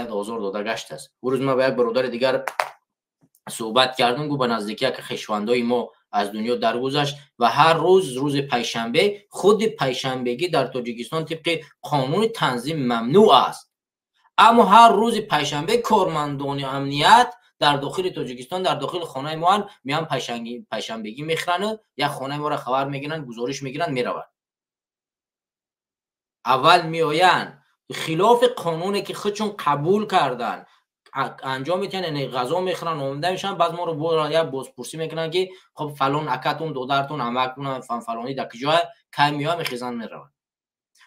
آزار داده گشت است. او روز ما با یک برادر دیگر صحبت کردم، گفت به نزدیکی که خویشاوندای ما از دنیا درگذشت و هر روز پنجشنبه، خود پنجشنبگی در تاجیکستان طبق قانون تنظیم ممنوع است، اما هر روز پنجشنبه کارمندان امنیت در داخل تاجیکستان در داخل خانه ما میان پنجشنبگی میخرن، یک خانه ما را خبر میگیرن، گزارش میگیرن، میروند. اول میآیند خلاف قانونی که خودشون قبول کردن انجام میتن، یعنی غذا میخورن، اومده میشن، بعد ما رو یا بازپرسی میکنن که خب فلان اکاتون دودرتون امکتون فلانی در کجا کی میای میخیزن میروند.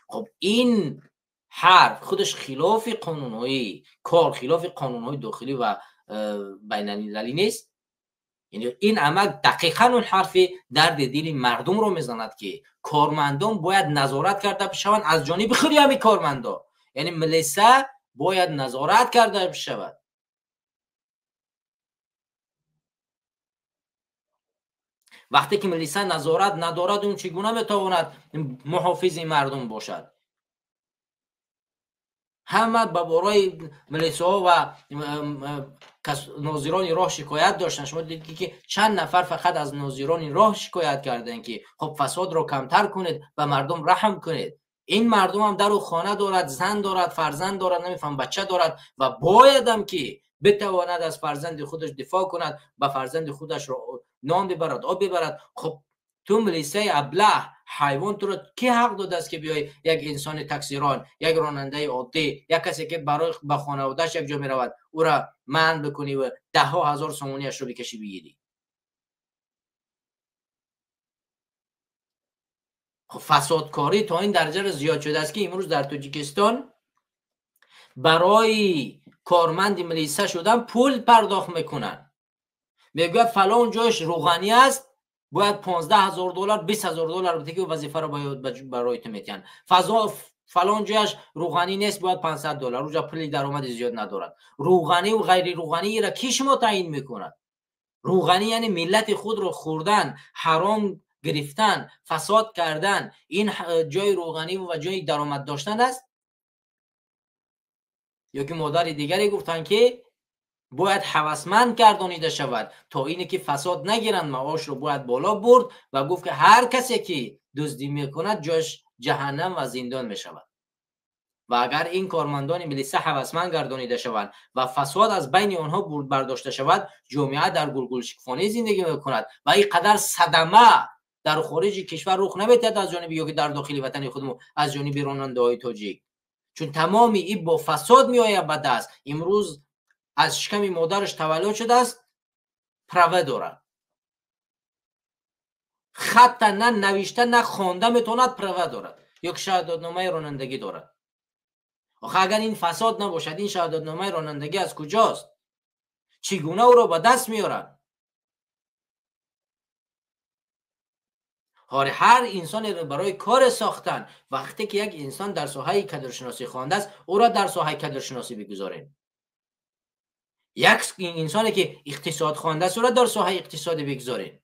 خب این حرف خودش خلاف قانونهای کار، خلاف قانونهای داخلی و بین المللی نیست. یعنی این عمل دقیقاً اون حرف درد دل مردم رو میزند که کارمندان باید نظارت کرده بشوند از جانب خود همین کارمندان، یعنی ملیسا باید نظارت کرده بشود. وقتی که ملیسا نظارت ندارد، اون چگونه میتواند محافظ مردم باشد؟ همه به بارای ملیسا و ناظران راه شکایت داشتن. شما دیدید که چند نفر فقط از ناظران راه شکایت کردن که خب فساد رو کمتر کنید و مردم رحم کنید. این مردم هم در خانه دارد، زن دارد، فرزند دارد، نمیفهم بچه دارد و باید هم که بتواند از فرزند خودش دفاع کند، به فرزند خودش رو نان ببرد، آب ببرد. خب تو ملیسه ابله حیوان تو رو کی حق داده است که بیای یک انسان تاکسیران، یک راننده عادی، یک کسی که برای به خانواده‌اش یک جا میرود او را منع بکنی و ده ها هزار سومونیش رو بکشی بگیری؟ خب فسادکاری تا این درجه زیاد شده است که امروز در تاجیکستان برای کارمند ملیسه شدن پول پرداخت میکنن. میگه فلان جایش روغنی است، باید 15,000 دلار 20,000 دلار بده که وظیفه رو برای تو میتن. فلان جایش روغنی نیست، باید 500 دلار. اونجا پول درآمد زیاد ندارد. روغنی و غیر روغنی را کی شما تعیین میکند؟ روغنی یعنی ملت خود رو خوردن، حرام گرفتن، فساد کردن. این جای روغنی و جای درآمد داشتن است؟ یا که مادر دیگری گفتن که باید هوسمند گردانیده شود تا اینه که فساد نگیرند، معاش رو باید بالا برد و گفت که هر کسی که دزدی میکند جاش جهنم و زندان میشود. و اگر این کارمندان ملیسه هوسمند گردانیده شوند و فساد از بین آنها برداشته شود، جامعه در گلگلشکفانه زندگی میکند و این قدر صدمه در خارج کشور رخ نمیدهد از جانب یا که در داخل وطن خودمون از جانب راننده های تاجیک، چون تمامی این با فساد میآید به دست. امروز از شکم مادرش تولد شده است، پروه دارد، خط نه نوشته نه خوانده میتواند، پروه دارد، یک شهادتنامه رانندگی دارد. آخه اگر این فساد نباشد این شهادتنامه رانندگی از کجاست؟ چگونه او را به دست میارد؟ هر انسان را برای کار ساختن، وقتی که یک انسان در ساحه کدرشناسی خوانده است او را در ساحه کدرشناسی بگذاریم. یک انسانی که اقتصاد خوانده است او را در ساحه اقتصادی بگذاریم.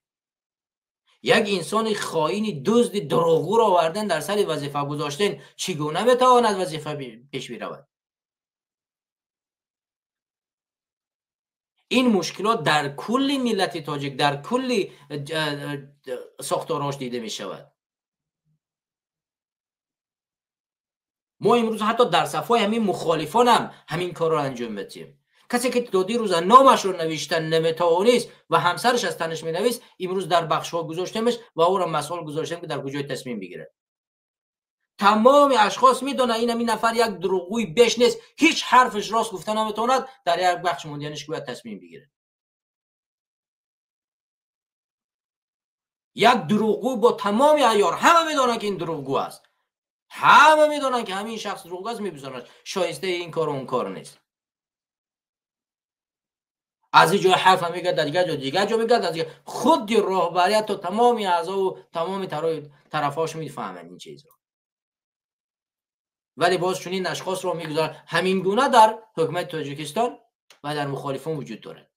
یک انسان خائن دزد دروغگو را آوردن در سر وظیفه گذاشتن، چگونه میتواند وظیفه پیش برود؟ این مشکلات در کل ملت تاجیک، در کل ساختاراش دیده می شود. ما امروز حتی در صفای همین مخالفان هم همین کار را انجام بدیم. کسی که دادی روز نامش رو نوشتن نمیتوانست و همسرش از تنش مینویست، امروز در بخش ها گذاشتمش و او را مسئول گذاشتم که در کجای تصمیم بگیره. تمام اشخاص میدونن این نفر یک دروغگوی بیش نیست، هیچ حرفش راست گفتن نمیتواند، در یک بخش موندنش باید تصمیم بگیره. یک دروغگو با تمام عیار، همه میدونن که این دروغگو است، همه میدونن که همین شخص دروغگو است، میبزنن شایسته این کار و اون کار نیست. از این جای حرف میگه، در دیگه جا میگه، در دیگه خود راهبریت و تمام اعضا و تمام طرفاش میفهمن این چیزا. ولی باز چون این اشخاص رو میگذارن. همین گونه در حکومت تاجیکستان و در مخالفان وجود داره.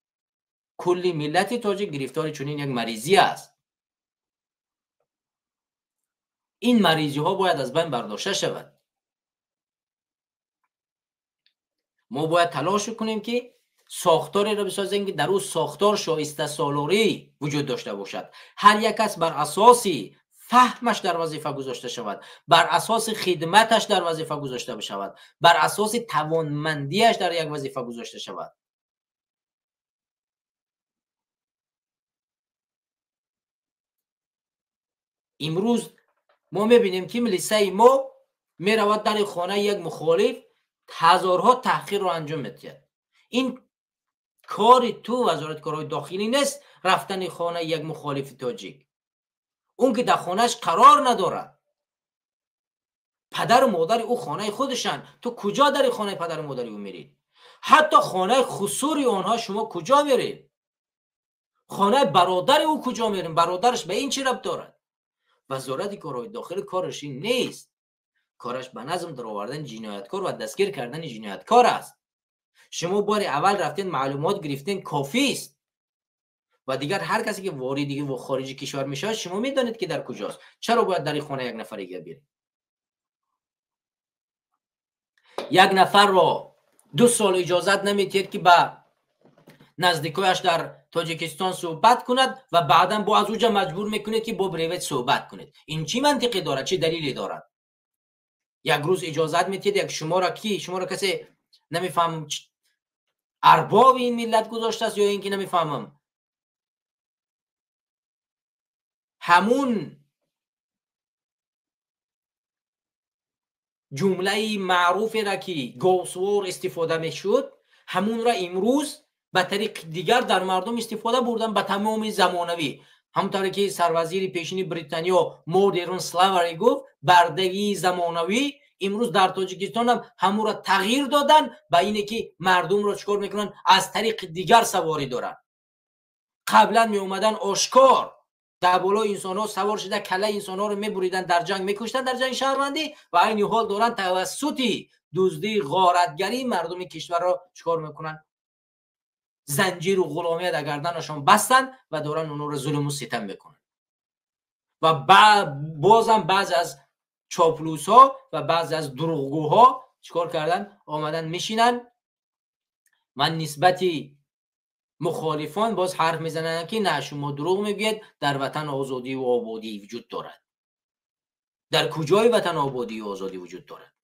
کلی ملت تاجیک گرفتار چنین یک مریضی است. این مریضی ها باید از بین برداشته شود. ما باید تلاش کنیم که ساختاری را بسازیم که در اون ساختار شایسته سالاری وجود داشته باشد. هر یک کس بر اساس فهمش در وظیفه گذاشته شود، بر اساس خدمتش در وظیفه گذاشته بشود، بر اساس توانمندیش در یک وظیفه گذاشته شود. امروز ما میبینیم که ملیسه ما میرود در خانه یک مخالف هزارها تحقیر رو انجام میدهد. این کار تو وزارت کارهای داخلی نیست رفتن خانه یک مخالف تاجیک. اون که در خانهش قرار ندارد، پدر و مادر او خانه خودشن، تو کجا در خانه پدر و مادر او میرید؟ حتی خانه خصوصی آنها شما کجا میرید؟ خانه برادر او کجا میرید؟ برادرش به این چی ربط دارد؟ وزارت کارهای داخلی کارش این نیست. کارش به نظم در آوردن جنایتکار و دستگیر کردن جنایتکار است. شما بار اول رفتین معلومات گرفتین کافی است و دیگر هر کسی که واردی و خارجی کشور میشه شما میدانید که در کجاست. چرا باید در خانه یک نفر دیگه برید؟ یک نفر را 2 سال اجازت نمیدید که با نزدیکایش در تاجیکستان صحبت کند و بعدا با از اوجا مجبور میکنید که با بریوت صحبت کنید. این چی منطقی دارد؟ چه دلیلی دارد؟ یک روز اجازت میدید یک شما را کسی نمیفهمم ارباب این ملت گذاشته است یا اینکه نمیفهمم همون جمله معروف را که گوسوار استفاده میشد همون را امروز به طریق دیگر در مردم استفاده بردن به تمام زمانوی. همونطوری که سروزیر پیشین بریتانیا مودرن سلاوری گفت بردگی زمانوی، امروز در تاجیکستان هم همون را تغییر دادن به اینه که مردم را چکار میکنن از طریق دیگر سواری دارن. قبلا می اومدن آشکار در بالا انسان ها سوار شده کله انسان ها رو میبریدن در جنگ میکشتن در جنگ شهروندی و این حال دارن توسط دزدی غارتگری مردم کشور را چکار میکنن؟ زنجیر و غلامی در گردنشان بستن و دارن اونها رو ظلم و ستم میکنن. و بازم بعض از چاپلوس ها و بعض از دروغگوها چکار کردن؟ آمدن میشینن من نسبتی مخالفان باز حرف میزنن که نه شما دروغ میگید، در وطن آزادی و آبادی وجود دارد. در کجای وطن آبادی و آزادی وجود دارد؟